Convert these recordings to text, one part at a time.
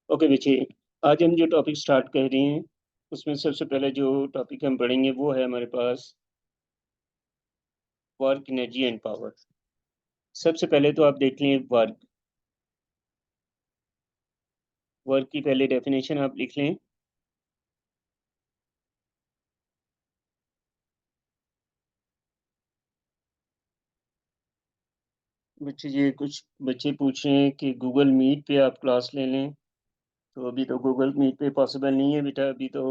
Okay बच्चे, आज हम जो टॉपिक स्टार्ट कर रहे हैं उसमें सबसे पहले जो टॉपिक हम पढ़ेंगे वो है हमारे पास वर्क, एनर्जी एंड पावर। सबसे पहले तो आप देख लें वर्क। वर्क की पहले डेफिनेशन आप लिख लें। बच्चे ये कुछ बच्चे पूछ रहे हैं कि गूगल मीट पे आप क्लास ले लें, तो अभी तो गूगल मीट पे पॉसिबल नहीं है बेटा, अभी तो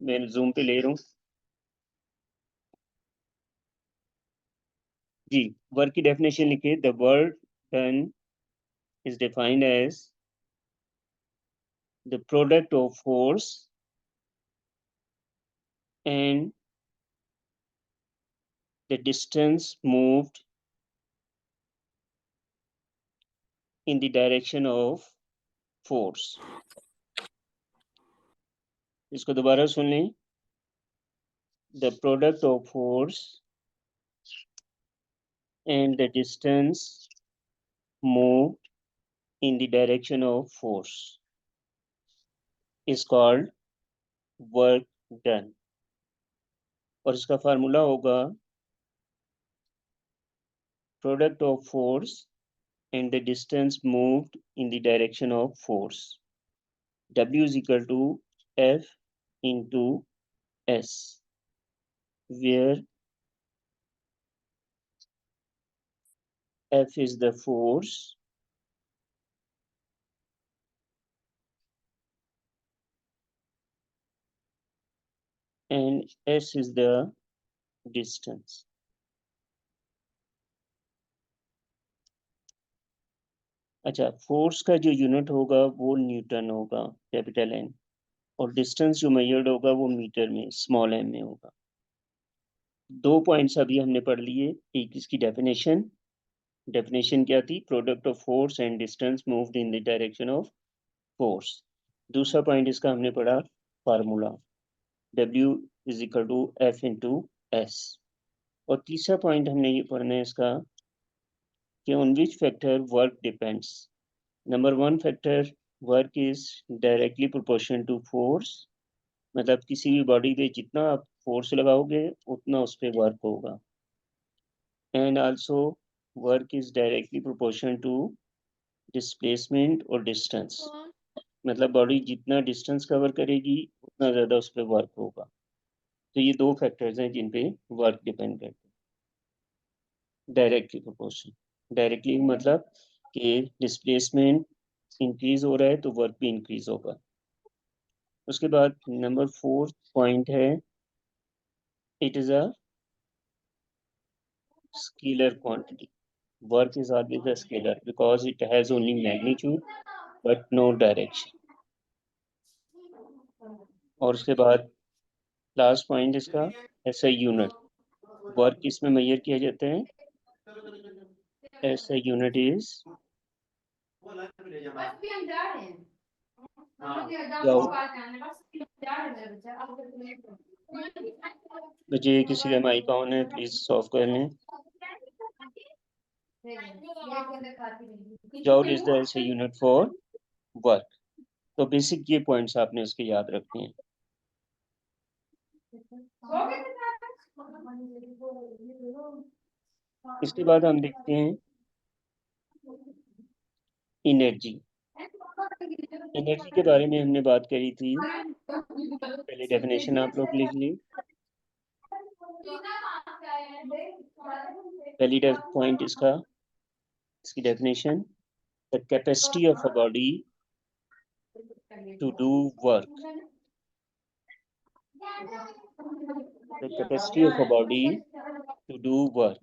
मैं जूम पे ले रहा हूँ। जी, वर्क की डेफिनेशन लिखिए। The work done is defined as the product of force and the distance moved in the direction of force। इसको दोबारा सुन लें। The product of force and the distance moved in the direction of force is called work done। और इसका formula होगा product of force and the distance moved in the direction of force, W is equal to F into S, where F is the force and S is the distance। अच्छा, force का जो unit होगा वो Newton होगा, capital N, और distance जो measured होगा वो मीटर में, स्मॉल एम में होगा। दो पॉइंट्स अभी हमने पढ़ लिए। एक इसकी डेफिनेशन, डेफिनेशन क्या थी? Product of force and distance moved in the direction of force. दूसरा पॉइंट इसका हमने पढ़ा formula, W is equal to F into s. और तीसरा पॉइंट हमने ये पढ़ना है इसका कि on which factor work depends. Number one factor, work is directly proportional to force, मतलब किसी भी बॉडी पे जितना आप फोर्स लगाओगे उतना उस पर वर्क होगा। And also work is directly proportional to displacement और डिस्टेंस, मतलब बॉडी जितना डिस्टेंस कवर करेगी उतना ज़्यादा उस पर वर्क होगा। तो ये दो फैक्टर्स हैं जिन पे वर्क डिपेंड करते हैं। डायरेक्टली प्रोपोर्शनल, डायरेक्टली मतलब कि डिस्प्लेसमेंट इंक्रीज हो रहा है तो वर्क भी इंक्रीज होगा। उसके बाद नंबर 4 पॉइंट है, it is a scalar quantity। Work is always a scalar because it has only magnitude but no direction। और उसके बाद लास्ट पॉइंट इसका SI यूनिट। वर्क किसमें मेजर किया जाता है? SI यूनिट इज, जाओ बच्चे किसी का माइक ऑन है प्लीज सॉल्व कर लें। Job is the SI unit for work. तो बेसिक ये पॉइंट्स आपने उसके याद रखने हैं। इसके बाद हम देखते हैं एनर्जी। एनर्जी के बारे में हमने बात करी थी, पहले डेफिनेशन आप लोग लिख ली। पहली पॉइंट इसका, इसकी definition, the capacity of a body to do work, the capacity of a body to do work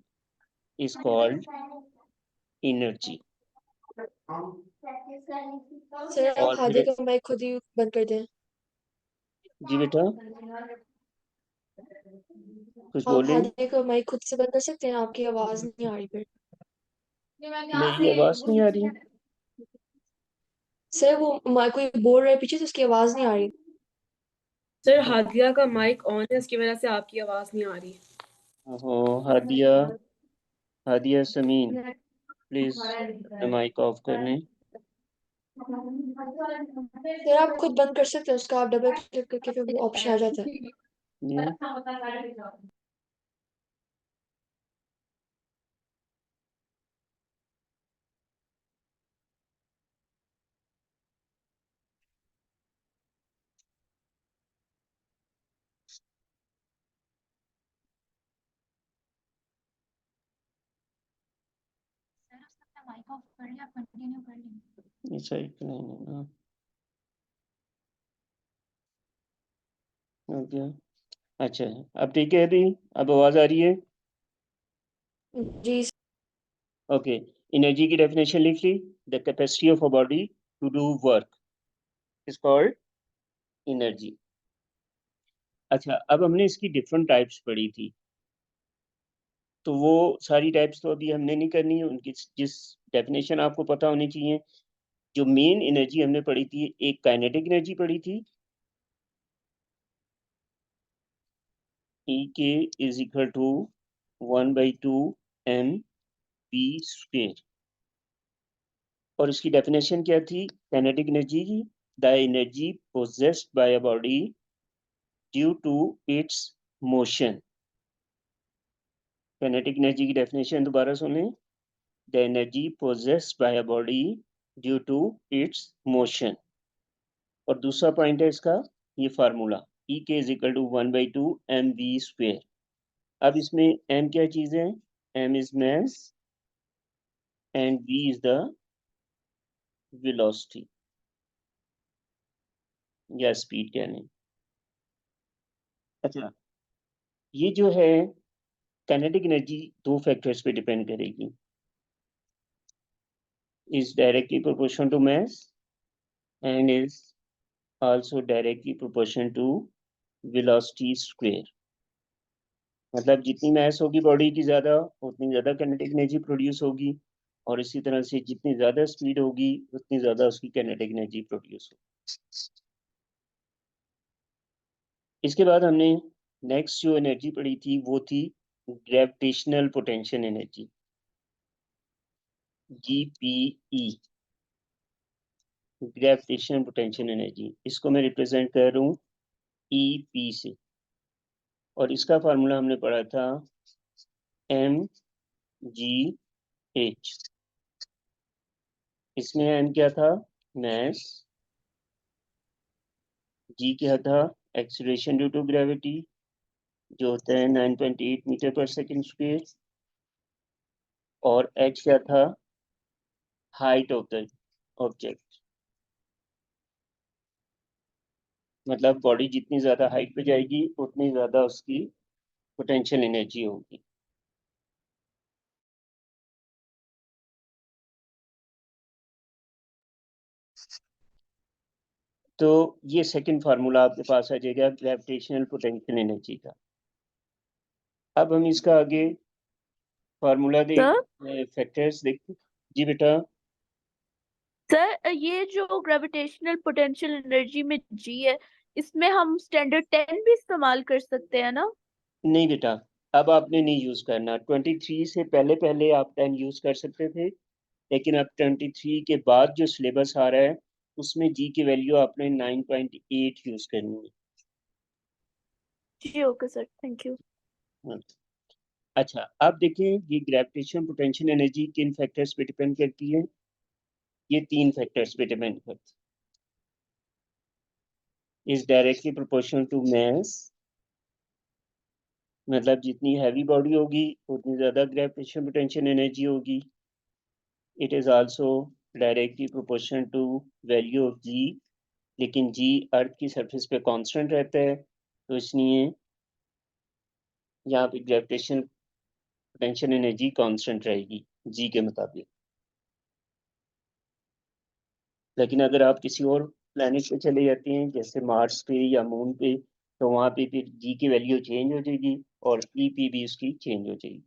is called energy. Sir आप और हादी फिर का माइक खुद ही बंद कर दें। जी बेटा कुछ आप बोले? हादी का माइक खुद से बंद कर सकते हैं, आपकी आवाज नहीं आ रही फिर। मेरी आवाज नहीं आ रही? सर वो कोई बोल रहा है पीछे से, उसकी आवाज नहीं आ रही। सर हादिया का माइक ऑन है, उसकी वजह से आपकी आवाज नहीं आ रही। ओहो, Hadia, Hadia Sameen please mic off कर लें। फिर आप खुद बंद कर सकते हैं उसका, आप डबल क्लिक करके फिर वो ऑप्शन आ जाता है। ये साइड नहीं है ना। ओके, अच्छा अब ठीक है अभी, अब आवाज आ रही है? जी ओके, एनर्जी की डेफिनेशन लिख ली। The capacity of a body to do work is called energy. अच्छा, अब हमने इसकी डिफरेंट टाइप्स पढ़ी थी, तो वो सारी टाइप्स तो अभी हमने नहीं करनी है, उनकी जिस डेफिनेशन आपको पता होनी चाहिए। जो मेन एनर्जी हमने पढ़ी थी, एक काइनेटिक एनर्जी पढ़ी थी, E K is equal to 1/2 m v square. और इसकी डेफिनेशन क्या थी काइनेटिक एनर्जी की? The energy possessed by a body due to its motion. Kinetic energy की डेफिनेशन दोबारा सुने। The energy possessed by a body due to its motion. और दूसरा पॉइंट है इसका ये formula, E K is equal to 1/2 m v square. अब इसमें m क्या चीज है? m is mass and v is the velocity या स्पीड कह लें। अच्छा, ये जो है काइनेटिक एनर्जी दो फैक्टर्स पे डिपेंड करेगी, is directly proportional to mass and is also directly proportional to velocity square. मतलब जितनी मास होगी बॉडी की ज्यादा, उतनी ज्यादा काइनेटिक एनर्जी प्रोड्यूस होगी, और इसी तरह से जितनी ज्यादा स्पीड होगी उतनी ज्यादा उसकी काइनेटिक एनर्जी प्रोड्यूस होगी। इसके बाद हमने नेक्स्ट जो एनर्जी पढ़ी थी वो थी gravitational potential energy, GPE, gravitational potential energy. इसको मैं रिप्रेजेंट कर रहा हूँ EP से, और इसका फार्मूला हमने पढ़ा था mgh। इसमें m क्या था? मास, g क्या था? एक्सीलरेशन ड्यू टू ग्रेविटी, जो होता है 9.8 मीटर पर सेकेंड स्क्वायर, और h क्या था? Height of the object. मतलब बॉडी जितनी ज्यादा हाइट पे जाएगी उतनी ज्यादा उसकी पोटेंशियल एनर्जी होगी। तो ये सेकंड फार्मूला आपके पास आ जाएगा ग्रेविटेशनल पोटेंशियल एनर्जी का। अब हम इसका आगे फार्मूला देख, सर फैक्टर्स देखते। जी बेटा। सर ये जो ग्रेविटेशनल पोटेंशियल एनर्जी में जी है, इसमें हम स्टैंडर्ड 10 भी इस्तेमाल कर सकते हैं ना? नहीं बेटा, अब आपने नहीं यूज करना। 23 से पहले पहले आप 10 यूज कर सकते थे, लेकिन अब 23 के बाद जो सिलेबस आ रहा है उसमें जी की वैल्यू आपने 9.8 यूज करनी जी ओके सर, थैंक यू। है। अच्छा, अब देखिए ये ग्रेविटेशन पोटेंशियल एनर्जी किन फैक्टर्स पे डिपेंड करती है? ये तीन फैक्टर्स पे डिपेंड करती है। Is directly proportional to mass, मतलब जितनी हैवी बॉडी होगी उतनी ज्यादा ग्रेविटेशन पोटेंशियल एनर्जी होगी। It is also directly proportional to value of g, लेकिन जी अर्थ की सरफेस पे कांस्टेंट रहता है, तो इसलिए यहाँ पे ग्रेविटेशन पोटेंशियल एनर्जी कांस्टेंट रहेगी जी के मुताबिक। लेकिन अगर आप किसी और प्लेनेट पे चले जाते हैं जैसे मार्स पे या मून पे, तो वहां पे फिर जी की वैल्यू चेंज हो जाएगी और ईपी भी उसकी चेंज हो जाएगी।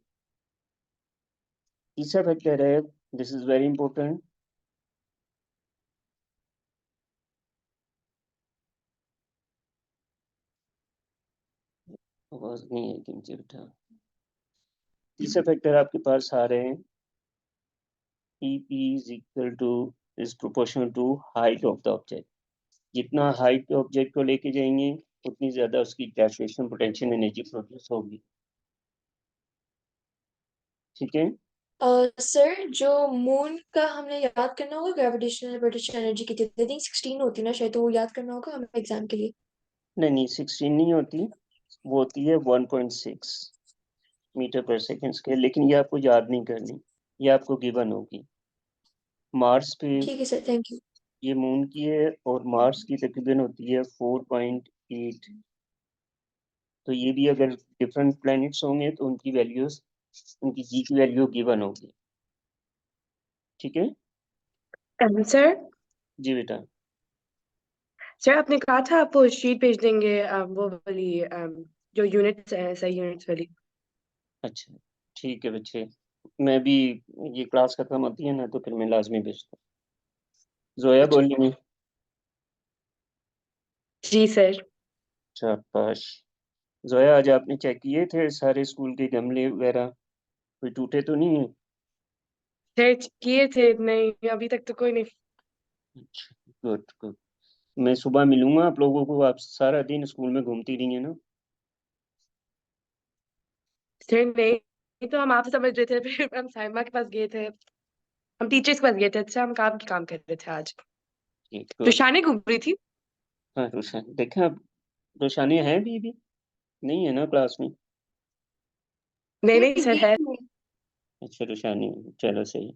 तीसरा फैक्टर है, दिस इज वेरी इंपॉर्टेंट, आवाज नहीं है कि बेटा। तीसरा फैक्टर आपके पास आ रहे हैं, EP is equal to is proportional to height of the object. जितना हाइट ऑब्जेक्ट को लेके जाएंगे उतनी ज्यादा उसकी ग्रेविटेशनल पोटेंशियल एनर्जी प्रोड्यूस होगी। ठीक है, सर जो मून का हमने याद करना होगा ग्रेविटेशनल पोटेंशियल एनर्जी कितनी, आई थिंक 16 होती है ना शायद, तो वो याद करना होगा हमें एग्जाम के लिए। नहीं 16 नहीं होती, वो होती है 1.6 मीटर पर सेकेंड स्क्वायर, लेकिन ये आपको याद नहीं करनी, ये आपको गिवन होगी। मार्स पे ठीक है सर, थैंक यू। ये मून की है और मार्स की तकरीबन होती है 4.8। तो ये भी अगर डिफरेंट प्लैनेट्स होंगे तो उनकी वैल्यूज, उनकी जी की वैल्यू गिवन होगी। ठीक है सर जी बेटा। सर आपने कहा था आप वो शीट भेज देंगे, वो वाली जो यूनिट्स है, सही यूनिट्स वाली। अच्छा ठीक है बच्चे, मैं भी, ये क्लास खत्म होती है ना तो फिर मैं लाजमी भेजता हूँ। जोया अच्छा। बोलिए। जी सर। शाबाश। जोया आज आपने चेक किए थे सारे स्कूल के गमले वगैरह, कोई टूटे तो नहीं है? सर किए थे, नहीं अभी तक तो कोई नहीं। अच्छा गुड गुड। मैं सुबह मिलूंगा आप लोगों को, आप सारा दिन स्कूल में घूमती रही है ना। सर नहीं तो हम आपसे समझ रहे थे, फिर हम साइमा के पास गए थे, हम टीचर्स के पास गए थे। अच्छा हम काम कर रहे थे आज। ठीक तो गुड। शानी घूम रही थी। हाँ रोशन देखा आप, रोशानी है भी नहीं है ना क्लास में? नहीं नहीं सर है। अच्छा रोशानी, चलो सही।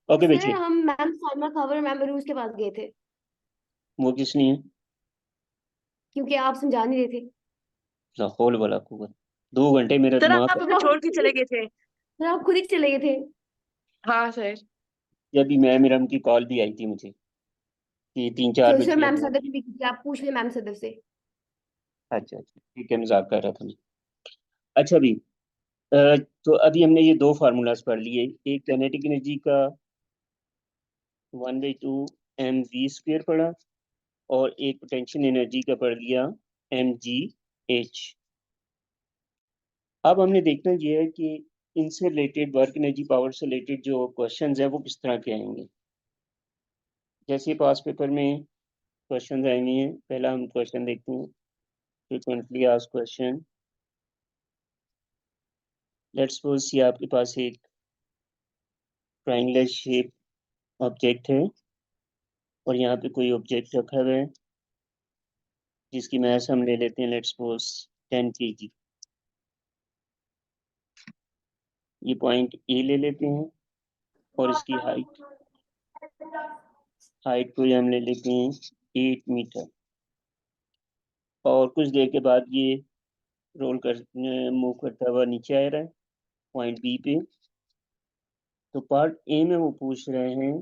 ओके सर बच्चे, हम मैम साइमा खबर मैम अरूज के पास गए थे वो किस लिए? क्योंकि आप समझा नहीं रहे थे। लाहौल वाला कुआ, 2 घंटे मेरा सर दिमाग। आप हमें छोड़ के चले गए थे। सर आप खुद ही चले गए थे। हाँ सर। जब भी मैम की कॉल भी आई थी मुझे कि 3-4 तो सर बच्चे मैम हैं। सदर ने भी की थी, आप पूछ ले मैम सदर से। अच्छा अच्छा ठीक है, मजाक कर रहा था मैं। अच्छा भी, तो अभी हमने ये 2 फार्मूलाज पढ़ लिए, एक काइनेटिक एनर्जी का 1/2 mv² पढ़ा, और एक पोटेंशियल एनर्जी का पढ़ लिया mgh। अब हमने देखना ये है कि इनसे रिलेटेड, वर्क एनर्जी पावर से रिलेटेड जो क्वेश्चंस हैं वो किस तरह के आएंगे। जैसे पास पेपर में क्वेश्चन आएंगे, पहला हम क्वेश्चन देखते हैं, frequently asked question. Let's suppose ये आपके पास एक ट्रायंगुलर शेप ऑब्जेक्ट है और यहाँ पे कोई ऑब्जेक्ट रखा हुआ है जिसकी मास हम ले लेते हैं, लेट्स सपोज 10 kg। ये पॉइंट ए ले लेते हैं और इसकी हाइट को हम ले लेते हैं 8 मीटर, और कुछ देर के बाद ये रोल कर मूव करता हुआ नीचे आ रहा है पॉइंट बी पे। तो पार्ट ए में वो पूछ रहे हैं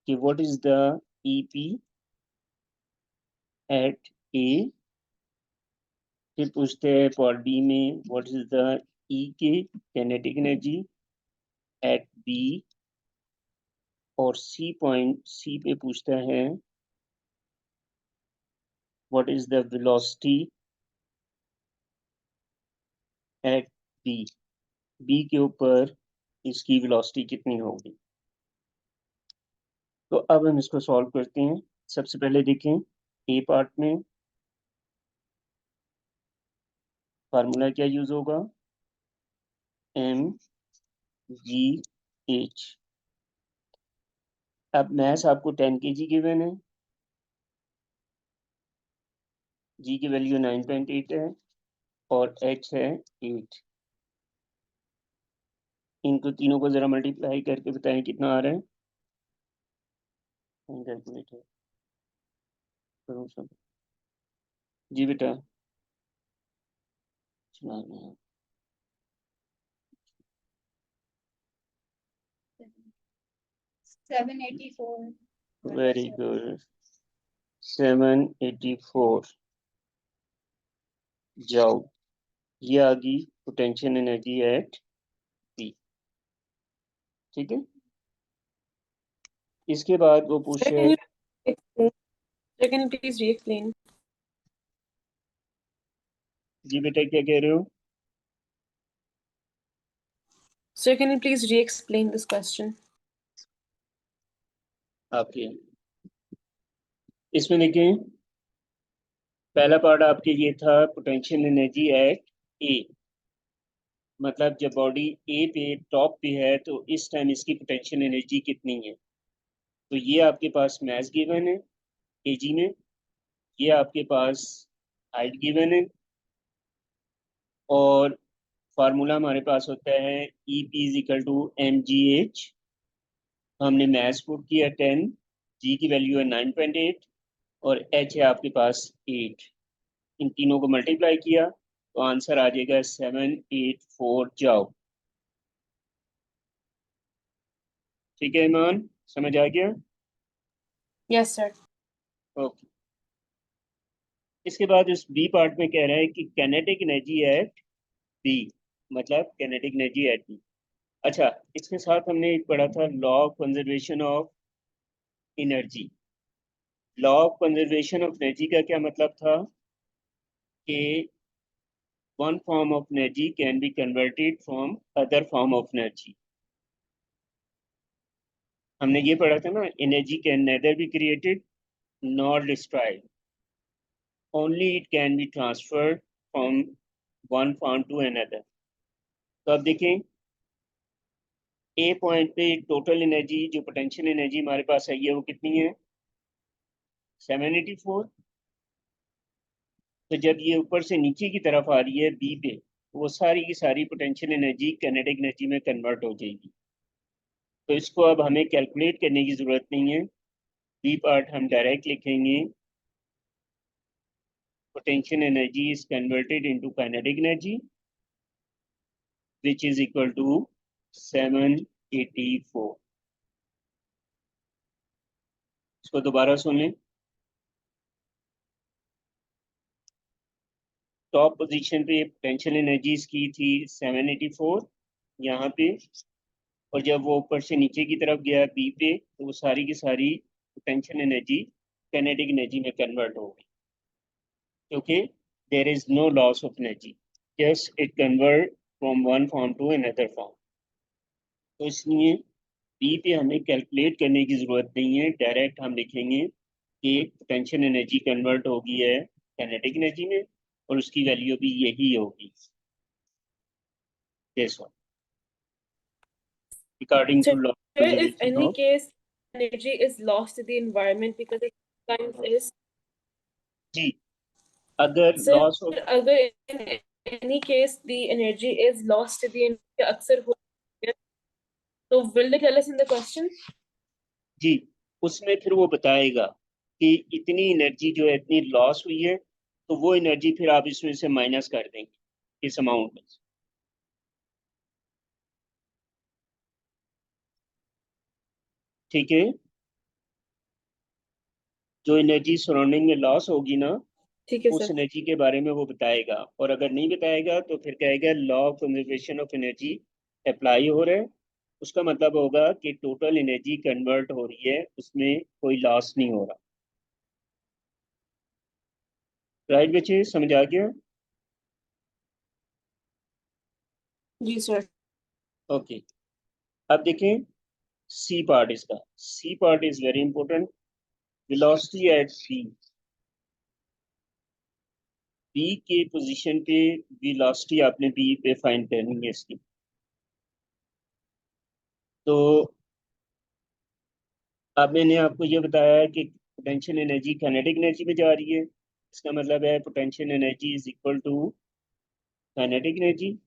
कि what is the EP at A, फिर पूछते हैं पार्ट बी में व्हाट इज द ई के काइनेटिक एनर्जी एट बी, और सी पे पूछता है what is the velocity at B, B के ऊपर इसकी वेलोसिटी कितनी होगी। तो अब हम इसको सॉल्व करते हैं। सबसे पहले देखें ए पार्ट में फार्मूला क्या यूज होगा, mgh। अब मैस आपको 10 kg गिवन है, जी की वैल्यू 9.8 है और h है 8। इनको तीनों को जरा मल्टीप्लाई करके बताएं कितना आ रहा है। कैलकुलेटर करो सब। जी बेटा सुना रहे 784। Very good, 784। जाओ, ये आ गई पोटेंशियल एनर्जी एट पी। ठीक है, इसके बाद वो पूछ Sir, रहे हैं, can you please re-explain? जी बेटा क्या कह रहे हो? Sir, can you please re-explain this question? आपके इसमें देखें, पहला पार्ट आपके ये था पोटेंशियल एनर्जी एट ए, मतलब जब बॉडी ए पे टॉप पे है तो इस टाइम इसकी पोटेंशियल एनर्जी कितनी है। तो ये आपके पास मास गिवन है केजी में, ये आपके पास हाइट गिवन है, और फार्मूला हमारे पास होता है E P is equal to m ji h. हमने मास पुट किया 10, जी की वैल्यू है 9.8 और एच है आपके पास 8। इन तीनों को मल्टीप्लाई किया तो आंसर आ जाएगा 784 जाओ। ठीक है ईमान, समझ आ गया? Yes sir. ओके। इसके बाद इस बी पार्ट में कह रहा है कि कैनेटिक एनर्जी एट बी, मतलब कैनेटिक एनर्जी एट बी। अच्छा, इसके साथ हमने एक पढ़ा था law of conservation of energy. Law of conservation of energy का क्या मतलब था कि one form of energy can be converted from other form of energy। हमने ये पढ़ा था ना, energy can neither be created nor destroyed, only it can be transferred from one form to another। तो अब देखें, ए पॉइंट पे टोटल एनर्जी जो पोटेंशियल एनर्जी हमारे पास आई है वो कितनी है, 784। तो जब ये ऊपर से नीचे की तरफ आ रही है बी पे, तो वो सारी की सारी पोटेंशियल एनर्जी काइनेटिक एनर्जी में कन्वर्ट हो जाएगी। तो इसको अब हमें कैलकुलेट करने की ज़रूरत नहीं है, बी पार्ट हम डायरेक्ट लिखेंगे, potential energy is converted into kinetic energy which is equal to 784। इसको दोबारा सुन लें। टॉप पोजीशन पे पोटेंशियल एनर्जीज की थी 784 यहाँ पे, और जब वो ऊपर से नीचे की तरफ गया बी पे तो वो सारी की सारी पोटेंशियल एनर्जी काइनेटिक एनर्जी में कन्वर्ट हो गई, क्योंकि there is no loss of energy, just it convert from one form to another form. तो इसलिए बी पे हमें कैलकुलेट करने की ज़रूरत नहीं है, डायरेक्ट हम लिखेंगे कि पोटेंशियल एनर्जी कन्वर्ट होगी है काइनेटिक एनर्जी में और उसकी वैल्यू भी यही होगी, this one, according to Sir, law if any case energy is lost to the environment because it sometimes is, जी, अगर sir, लॉस ऑफ, अगर in any case the energy is lost to the environment अक्सर हो, तो will they tell us in the question? जी, उसमें फिर वो बताएगा कि इतनी एनर्जी जो है इतनी लॉस हुई है, तो वो एनर्जी फिर आप इसमें से माइनस कर देंगे इस अमाउंट में। ठीक है, जो एनर्जी सराउंडिंग में लॉस होगी ना, ठीक है उस सर। एनर्जी के बारे में वो बताएगा, और अगर नहीं बताएगा तो फिर कहेगा law of conservation of energy apply हो रहा है। उसका मतलब होगा कि टोटल एनर्जी कन्वर्ट हो रही है, उसमें कोई लॉस नहीं हो रहा। राइट बच्चे, समझ आ गया? जी सर। ओके, अब देखें सी पार्ट इसका। C part is very important. Velocity at C, B के पोजीशन पे वेलोसिटी आपने बी पे फाइंड करनी है इसकी। तो अब मैंने आपको ये बताया है कि पोटेंशियल एनर्जी काइनेटिक एनर्जी में जा रही है, इसका मतलब है potential energy is equal to kinetic energy,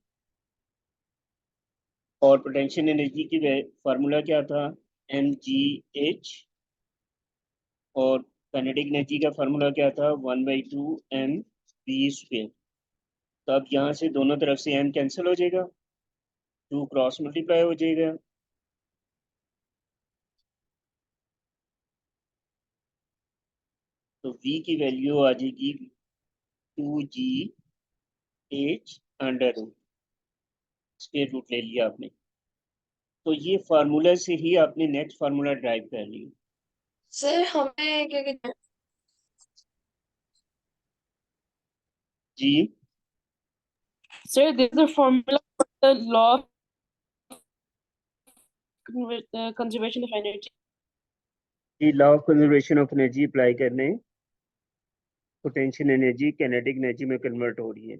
और पोटेंशियल एनर्जी की फार्मूला क्या था, एम जी एच, और काइनेटिक एनर्जी का फार्मूला क्या था, 1/2 एम बी स्क्वायर। तो अब यहाँ से दोनों तरफ से एम कैंसिल हो जाएगा, 2 क्रॉस मल्टीप्लाई हो जाएगा, तो v की वैल्यू आ जाएगी 2g h स्क्वायर रूट ले लिया आपने। तो ये फार्मूला से ही आपने नेक्स्ट फार्मूला ड्राइव कर लिया। सर हमें क्या कहते हैं, जी, Sir, this is the formula for the law of conservation of energy. कि law of conservation of energy apply करने पोटेंशियल एनर्जी काइनेटिक एनर्जी में कन्वर्ट हो रही है।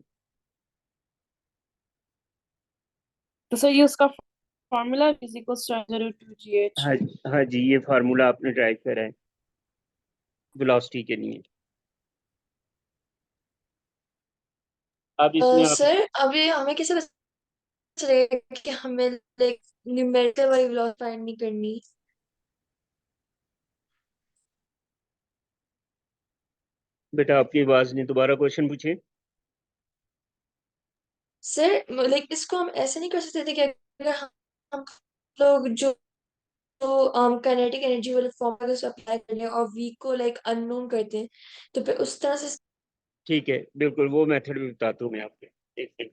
तो सर ये उसका formula is equals to 2GH। हाँ हाँ जी, ये फार्मूला आपने ड्राइव करा है वेलोसिटी के लिए। अब इसमें आप सर अभी हमें कैसे पता चलेगा कि हमें लाइक न्यूमेरिकल वाली वेलोसिटी फाइंड नहीं करनी? बेटा आपकी आवाज नहीं, दोबारा क्वेश्चन पूछे। सर लाइक इसको हम ऐसे नहीं कर सकते थे कि अगर हम लोग जो काइनेटिक एनर्जी वाले फॉर्मूला को अप्लाई कर लें और वी को लाइक अननोन करते हैं, तो फिर उस तरह से ठीक है, बिल्कुल वो मेथड भी बताता हूँ मैं आपको, एक मिनट।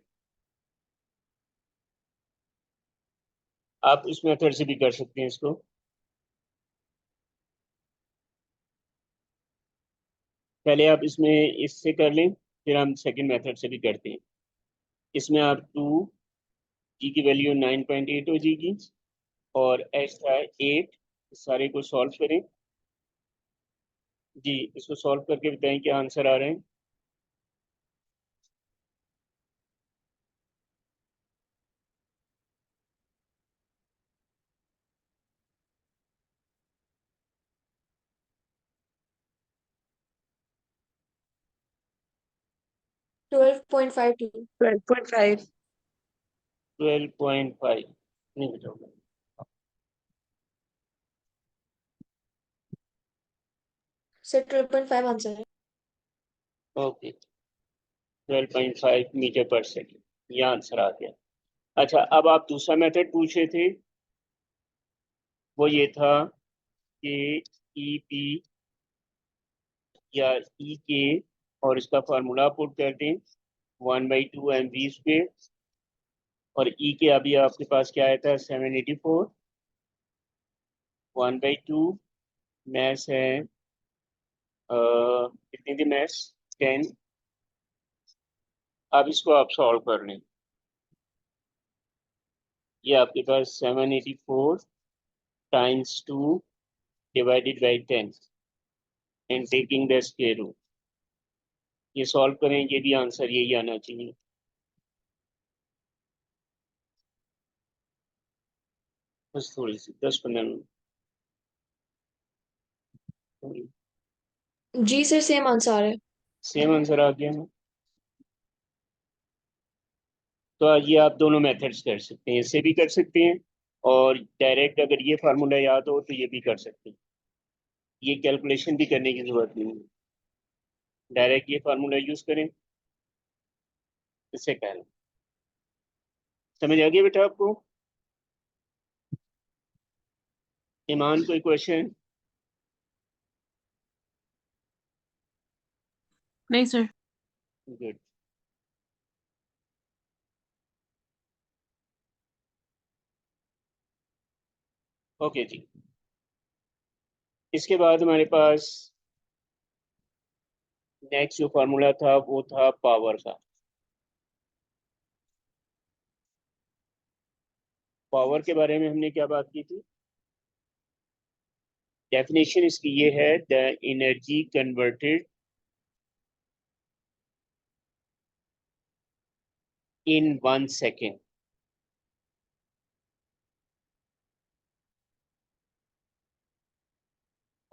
आप उस मेथड से भी कर सकते हैं इसको। पहले आप इसमें इससे कर लें, फिर हम सेकंड मेथड से भी करते हैं। इसमें आप 2G की वैल्यू 9.8 हो जाएगी और H था 8। सारे को सॉल्व करें जी, इसको सॉल्व करके बताएं क्या आंसर आ रहे हैं। Twelve point five to 12.5। 12.5 नहीं बताऊंगा। सर 12.5 आंसर है। ओके, 12.5 मीटर पर सेकेंड, ये आंसर आ गया। अच्छा, अब आप दूसरा मेथड पूछ रहे थे, वो ये था कि EP या EK और इसका फार्मूला पुट कर दें 1/2 mv²। और EK अभी आपके पास क्या आया था 784। 1/2 मैथ्स है कितनी थी मैथ्स 10। अब इसको आप सॉल्व कर लें। ये आपके पास 784 times 2 divided by 10 and taking the square root. ये सॉल्व करें, ये भी आंसर यही आना चाहिए। बस थोड़ी सी 10-15 मिनट। जी सर सेम आंसर आ रहा है। सेम आंसर आ गया ना। तो ये आप दोनों मेथड्स कर सकते हैं, इससे भी कर सकते हैं और डायरेक्ट अगर ये फार्मूला याद हो तो ये भी कर सकते हैं। ये कैलकुलेशन भी करने की जरूरत नहीं है, डायरेक्ट ये फार्मूला यूज करें, इससे कहना। समझ आ गया बेटा आपको? ईमान कोई क्वेश्चन? नहीं सर। गुड। ओके जी, इसके बाद हमारे पास नेक्स्ट जो फार्मूला था वो था पावर का। पावर के बारे में हमने क्या बात की थी? डेफिनेशन इसकी ये है, the energy converted in 1 second.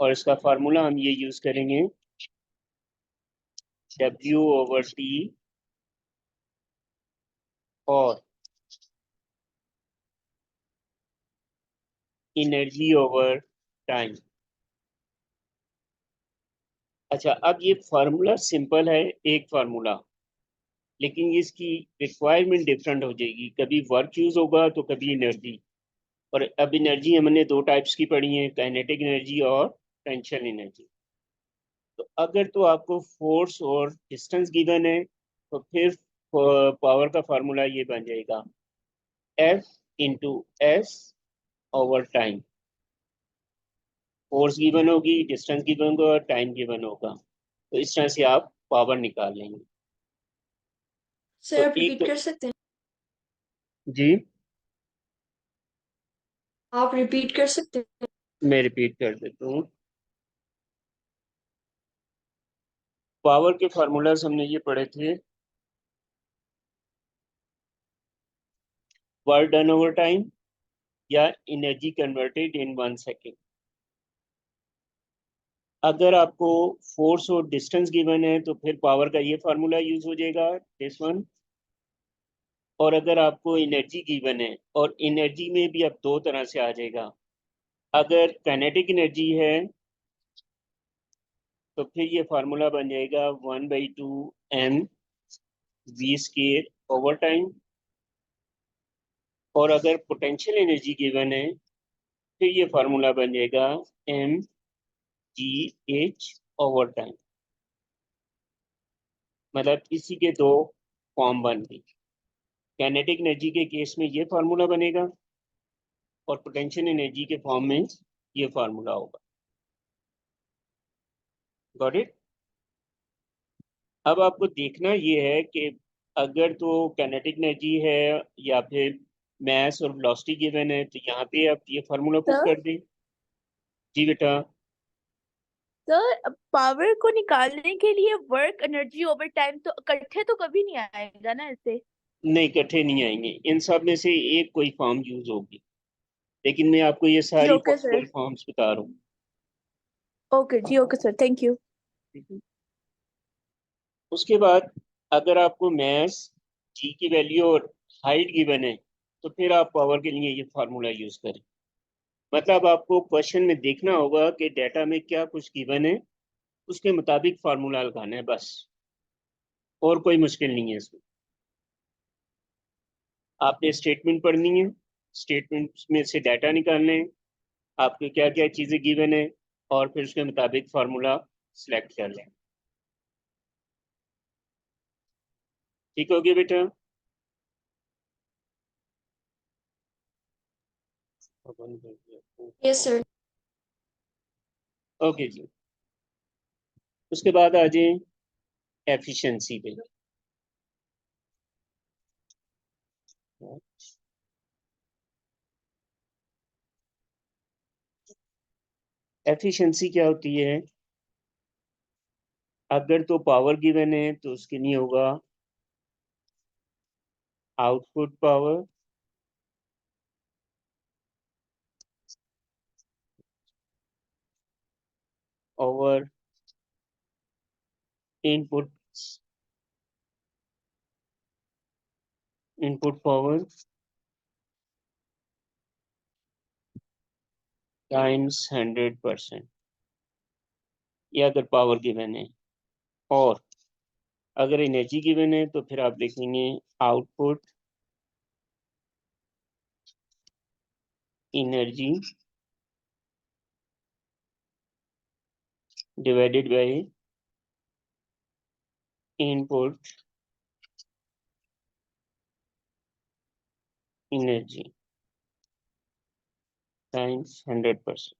और इसका फार्मूला हम ये यूज करेंगे W/T और एनर्जी ओवर टाइम। अच्छा, अब ये फार्मूला सिंपल है, एक फार्मूला, लेकिन इसकी रिक्वायरमेंट डिफरेंट हो जाएगी, कभी वर्क यूज होगा तो कभी एनर्जी। और अब एनर्जी हमने दो टाइप्स की पढ़ी है, काइनेटिक एनर्जी और टेंशन एनर्जी। तो अगर तो आपको फोर्स और डिस्टेंस गिवन है तो फिर पावर का फार्मूला ये बन जाएगा F/S over time. Force given होगी, डिस्टेंस गिवन होगा, टाइम गिवन होगा, तो इस तरह से आप पावर निकाल लेंगे। सर तो आप एक रिपीट तो कर सकते हैं? जी, आप रिपीट कर सकते हैं? मैं रिपीट कर देता हूँ। पावर के फार्मूलाज हमने ये पढ़े थे, वर्क डन ओवर टाइम या एनर्जी कन्वर्टेड इन 1 सेकेंड। अगर आपको फोर्स और डिस्टेंस गिवन है तो फिर पावर का ये फार्मूला यूज हो जाएगा, दिस वन। और अगर आपको एनर्जी गिवन है, और एनर्जी में भी अब दो तरह से आ जाएगा, अगर काइनेटिक एनर्जी है तो फिर ये फार्मूला बन जाएगा 1/2 m v² ओवर टाइम। और अगर पोटेंशियल एनर्जी गिवन है फिर ये फार्मूला बन जाएगा mgh ओवर टाइम। मतलब इसी के दो फॉर्म बन गई। काइनेटिक एनर्जी के केस में ये फार्मूला बनेगा और पोटेंशियल एनर्जी के फॉर्म में ये फार्मूला होगा। Got it? अब आपको देखना ये है कि अगर तो काइनेटिक एनर्जी है या फिर मास और वेलोसिटी गिवन है तो यहाँ पे आप ये फार्मूला पुट सर कर दें। जी बेटा। सर पावर को निकालने के लिए वर्क एनर्जी ओवर टाइम तो इकट्ठे तो कभी नहीं आएगा ना ऐसे। नहीं, इकट्ठे नहीं आएंगे, इन सब में से एक कोई फॉर्म यूज होगी, लेकिन मैं आपको ये जी सारी ओके पॉसिबल सर। फॉर्म्स बता रहा हूँ। ओके जी ओके सर, थैंक यू। ठीक है? उसके बाद अगर आपको मास जी की वैल्यू और हाइट गिवन है तो फिर आप पावर के लिए ये फार्मूला यूज करें। मतलब आपको क्वेश्चन में देखना होगा कि डाटा में क्या कुछ गिवन है, उसके मुताबिक फार्मूला लगाना है बस, और कोई मुश्किल नहीं है इसमें। आपने स्टेटमेंट पढ़नी है, स्टेटमेंट में से डाटा निकालने हैं, आपके क्या क्या चीज़ें गिवन है, और फिर उसके मुताबिक फार्मूला सिलेक्ट कर लें। ठीक हो गया बेटा? Yes sir. ओके जी। उसके बाद आ जाए एफिशिएंसी पे। एफिशिएंसी क्या होती है? अगर तो पावर गिवन है तो उसके लिए होगा output power over input power times 100%। ये अगर पावर गिवन है। और अगर एनर्जी गिवन है तो फिर आप लिखेंगे output energy divided by input energy times 100%।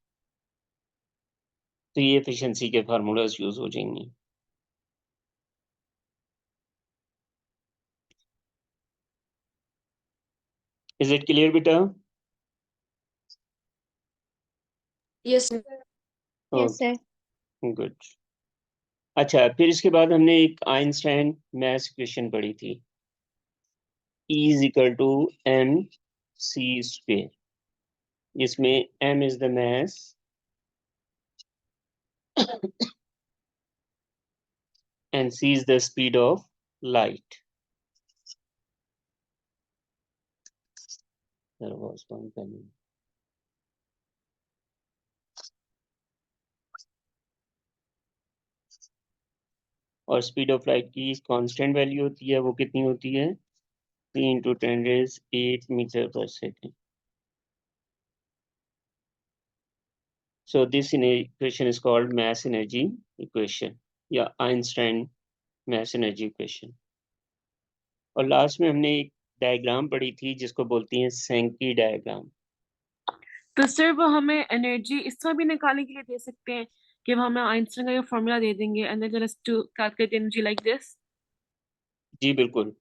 तो ये एफिशिएंसी के फार्मूलाज यूज हो जाएंगे। इज इट क्लियर बेटा? Yes sir. Yes sir. Good. अच्छा, फिर इसके बाद हमने एक आइंस्टाइन मैथ्स इक्वेशन पढ़ी थी, E is equal to mc², जिसमें m is the mass and c is the speed of light. There was one penny. और स्पीड ऑफ लाइट की कांस्टेंट वैल्यू होती है, वो कितनी होती है? 3 × 10⁸ मीटर पर second. So this equation is called mass energy equation या आइंस्टाइन mass energy equation। और लास्ट में हमने एक डायग्राम पढ़ी थी जिसको बोलती हैं सैंकी डायग्राम। तो सर वो हमें एनर्जी इस तरह भी निकालने के लिए दे सकते हैं कि वो हमें आइंस्टाइन का ये फॉर्मूला दे देंगे and then just to calculate energy like this. जी बिल्कुल,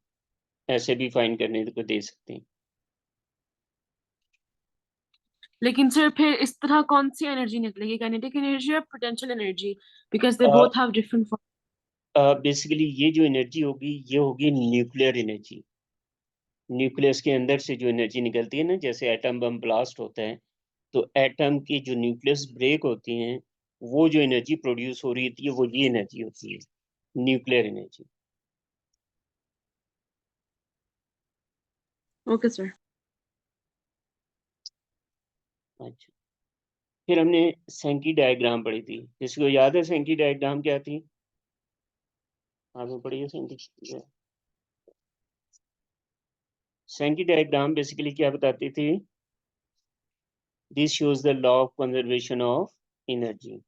ऐसे भी फाइंड करने को दे सकते हैं। लेकिन सर फिर इस तरह कौन सी एनर्जी निकलेगी, काइनेटिक एनर्जी या potential energy, because they both have different form. Basically ये जो एनर्जी होगी ये होगी न्यूक्लियर एनर्जी। न्यूक्लियस के अंदर से जो एनर्जी निकलती है ना, जैसे एटम बम ब्लास्ट होता है, तो एटम की जो न्यूक्लियस ब्रेक होती हैं, वो जो एनर्जी प्रोड्यूस हो रही थी वो ये एनर्जी होती है, न्यूक्लियर एनर्जी। Okay sir. अच्छा, फिर हमने सेंकी डायग्राम पढ़ी थी। जिसको याद है सेंकी डायग्राम क्या थी? आपने पढ़ी है सेंकी? सेंकी डायग्राम बेसिकली क्या बताती थी? This shows the law of conservation of energy.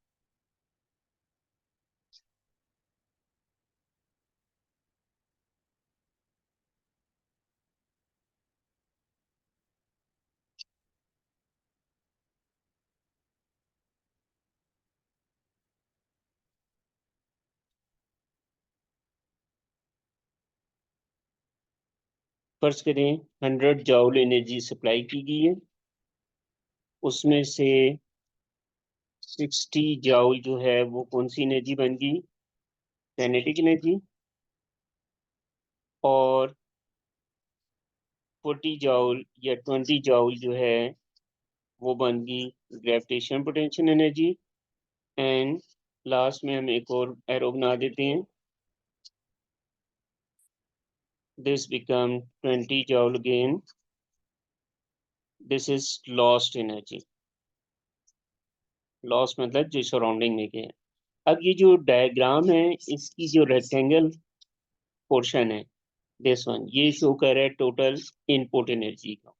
फर्ज करें 100 जॉउल एनर्जी सप्लाई की गई है, उसमें से 60 जॉउल जो है वो कौन सी एनर्जी बन गई? Kinetic energy. और 40 जॉउल या 20 जॉउल जो है वो बन गई gravitation potential energy. And last में हम एक और एरो बना देते हैं, this become 20 joule again, this is lost energy। lost मतलब जो सराउंडिंग में गया। अब ये जो डायग्राम है इसकी जो रेक्टेंगल पोर्शन है, दिस वन, ये शो कर रहा है टोटल इनपुट एनर्जी का।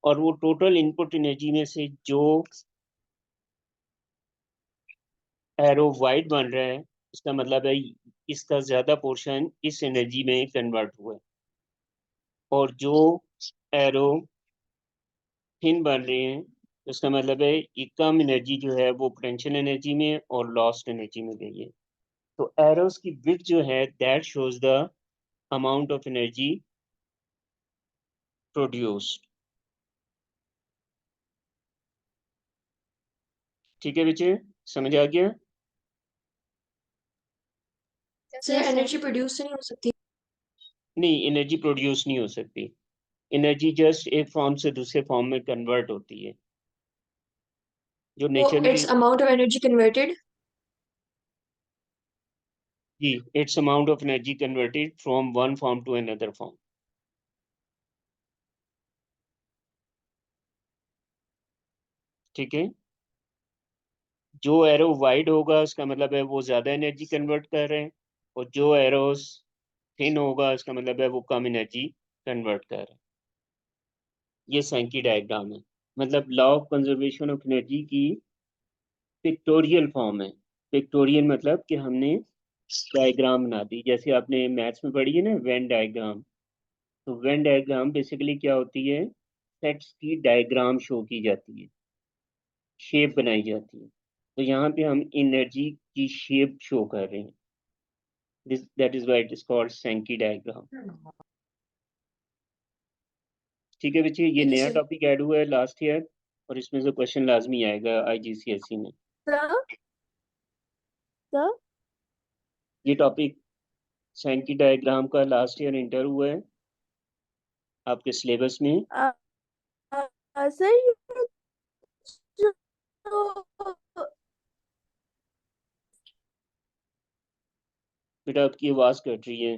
और वो टोटल इनपुट एनर्जी में से जो एरो वाइट बन रहा है, इसका मतलब है इसका ज्यादा पोर्शन इस एनर्जी में कन्वर्ट हुआ है। और जो एरो थिन बन रहे हैं, उसका मतलब है ये कम एनर्जी जो है वो पोटेंशियल एनर्जी में और लॉस्ट एनर्जी में गई है। तो एरोस की विड्थ जो है that shows the amount of energy produced. ठीक है बच्चे, समझ आ गया? सर एनर्जी प्रोड्यूस तो नहीं हो सकती? नहीं, एनर्जी प्रोड्यूस नहीं हो सकती। एनर्जी जस्ट एक फॉर्म से दूसरे फॉर्म में कन्वर्ट होती है, जो तो नेचर में। It's amount of energy converted. जी, it's amount of energy converted from one form to another form. ठीक है, जो एरो वाइड होगा उसका मतलब है वो ज्यादा एनर्जी कन्वर्ट कर रहे हैं, और जो एरोस थिन होगा उसका मतलब है वो कम एनर्जी कन्वर्ट कर रहे हैं। ये सैंकी डायग्राम है, मतलब law of conservation of energy की पिक्टोरियल फॉर्म है। पिक्टोरियल मतलब कि हमने डायग्राम बना दी, जैसे आपने मैथ्स में पढ़ी है ना वेन डायग्राम। तो वेन डायग्राम बेसिकली क्या होती है? सेट्स की डायग्राम शो की जाती है, शेप बनाई जाती है। तो यहाँ पे हम एनर्जी की शेप शो कर रहे हैं, this that is why it is called Sankey diagram. ठीक है बच्चे, ये ठीक है नया सर। टॉपिक ऐड हुआ है लास्ट ईयर, और इसमें से क्वेश्चन लाजमी आएगा IGCSE में। सर सर ये टॉपिक सैंकी डायग्राम का लास्ट ईयर इंटर हुआ है आपके सिलेबस में। अ, सर ये जो बेटा आपकी आवाज कट रही है।